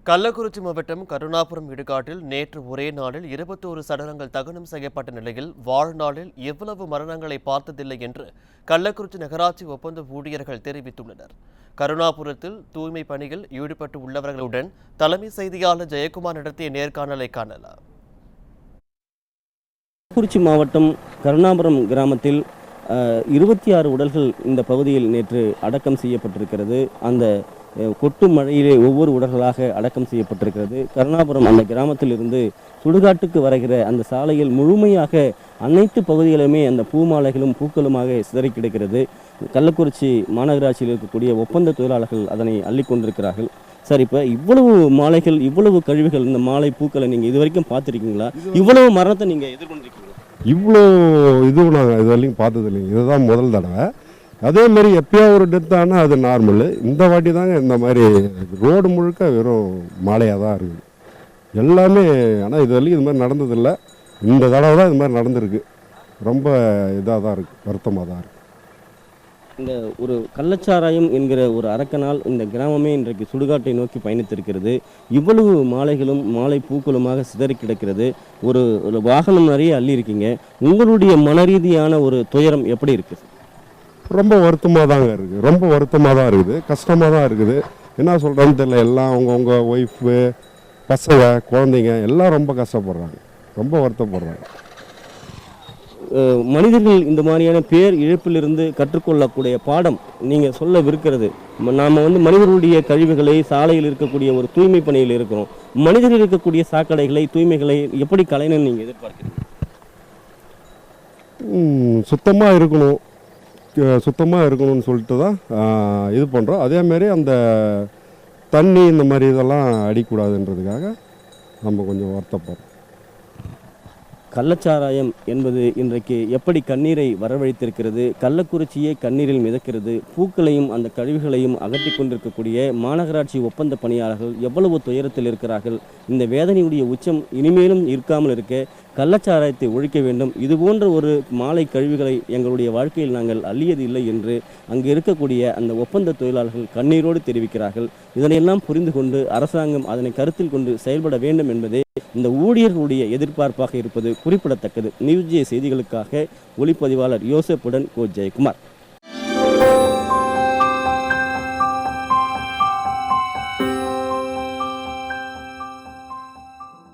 கள்ளக்குறிச்சி மாவட்டம் கருணாபுரம் இடுகாட்டில் நேற்று ஒரே நாளில் 21 சடலங்கள் தகனம் செய்யப்பட்ட நிலையில் வாழ்நாளில் இவ்வளவு மரணங்களை பார்த்ததில்லை என்று கள்ளக்குறிச்சி நகராட்சி ஒப்பந்த ஊழியர்கள் தெரிவித்துள்ளனர். கருணாபுரத்தில் தூய்மை பணியில் ஈடுபட்டு உள்ளவர்களுடன் தலைமை செய்தியாளர் ஜெயக்குமார் நடத்திய நேர்காணலை காணலாம். கள்ளக்குறிச்சி மாவட்டம் கருணாபுரம் கிராமத்தில் 26 உடல்கள் இந்த பகுதியில் நேற்று அடக்கம் செய்யப்பட்டிருக்கிறது. அந்த கொட்டும் மழையிலே ஒவ்வொரு உடல்களாக அடக்கம் செய்யப்பட்டிருக்கிறது. கருணாபுரம் அந்த கிராமத்தில் இருந்து சுடுகாட்டுக்கு வருகிற அந்த சாலையில் முழுமையாக அனைத்து பகுதிகளுமே அந்த பூமாலைகளும் பூக்களுமாக சிதறி கிடக்கிறது. கள்ளக்குறிச்சி மாநகராட்சியில் இருக்கக்கூடிய ஒப்பந்த தொழிலாளர்கள் அதனை அள்ளி கொண்டிருக்கிறார்கள். சார், இப்போ இவ்வளவு மாலைகள், இவ்வளவு கழிவுகள், இந்த மாலை பூக்களை நீங்கள் இது வரைக்கும் பார்த்துருக்கீங்களா? இவ்வளவு மரணத்தை நீங்கள் எதிர்கொண்டிருக்கீங்களா? இவ்வளோ நாங்கள் இது வரைக்கும் பார்த்தது இல்லைங்க. இதுதான் முதல் தடவை. அதே மாதிரி எப்பயோ ஒரு டெத் ஆனால் அது நார்மலு. இந்த வாட்டி தாங்க இந்த மாதிரி ரோடு முழுக்க வெறும் மாலையாக தான் இருக்குது எல்லாமே. ஆனால் இது வரைக்கும் இது மாதிரி நடந்ததில்லை. இந்த தடவை தான் இது மாதிரி நடந்திருக்கு. ரொம்ப இதாக தான் இருக்குது, வருத்தமாக தான் இருக்குது. இந்த ஒரு கள்ளச்சாராயம் என்கிற ஒரு அரக்கனால் இந்த கிராமமே இன்றைக்கு சுடுகாட்டை நோக்கி பயணித்திருக்கிறது. இவ்வளவு மாலைகளும் மாலை பூக்களுமாக சிதறி கிடக்கிறது. ஒரு வாகனம் நிறைய அள்ளி இருக்கீங்க. உங்களுடைய மனரீதியான ஒரு துயரம் எப்படி இருக்குது? ரொம்ப வருத்தமாக தாங்க இருக்குது. ரொம்ப வருத்தமாக தான் இருக்குது, கஷ்டமாக தான் இருக்குது. என்ன சொல்கிறேன்னு தெரியல. எல்லாம் அவங்கவுங்க ஒய்ஃபு, பசங்க, குழந்தைங்க எல்லாம் ரொம்ப கஷ்டப்படுறாங்க, ரொம்ப வருத்தப்படுறாங்க. மனிதர்கள் இந்த மாதிரியான பேர் இழப்பிலிருந்து கற்றுக்கொள்ளக்கூடிய பாடம் நீங்கள் சொல்லவிருக்கிறது. நாம் மனிதர்களுடைய கழிவுகளை, சாலையில் இருக்கக்கூடிய ஒரு தூய்மை பணியில் இருக்கிறோம். மனிதர்கள் இருக்கக்கூடிய சாக்கடைகளை, தூய்மைகளை எப்படி கலைஞர் நீங்கள் எதிர்பார்க்கிறீங்க? சுத்தமாக இருக்கணும்னு சொல்லிட்டு தான் இது பண்ணுறோம். அதேமாரி அந்த தண்ணி இந்த மாதிரி இதெல்லாம் அடிக்கூடாதுன்றதுக்காக நம்ம கொஞ்சம் வருத்தப்படுறோம். கள்ளச்சாராயம் என்பது இன்றைக்கு எப்படி கண்ணீரை வரவழைத்திருக்கிறது, கள்ளக்குறிச்சியே கண்ணீரில் மிதக்கிறது. பூக்களையும் அந்த கழிவுகளையும் அகற்றி கொண்டிருக்கக்கூடிய மாநகராட்சி ஒப்பந்த பணியாளர்கள் எவ்வளவு துயரத்தில் இருக்கிறார்கள். இந்த வேதனையுடைய உச்சம் இனிமேலும் இருக்காமல் இருக்க கள்ளச்சாராயத்தை ஒழிக்க வேண்டும். இதுபோன்ற ஒரு மாலை கழிவுகளை எங்களுடைய வாழ்க்கையில் நாங்கள் அள்ளியது இல்லை என்று அங்கு இருக்கக்கூடிய அந்த ஒப்பந்த தொழிலாளர்கள் கண்ணீரோடு தெரிவிக்கிறார்கள். இதனையெல்லாம் புரிந்து கொண்டு அரசாங்கம் அதனை கருத்தில் கொண்டு செயல்பட வேண்டும் என்பதே இந்த ஊழியர்களுடைய எதிர்பார்ப்பாக இருப்பது குறிப்பிடத்தக்கது. நியூஸ் ஜே செய்திகளுக்காக ஒளிப்பதிவாளர் யோசப்புடன் ஜெயக்குமார்.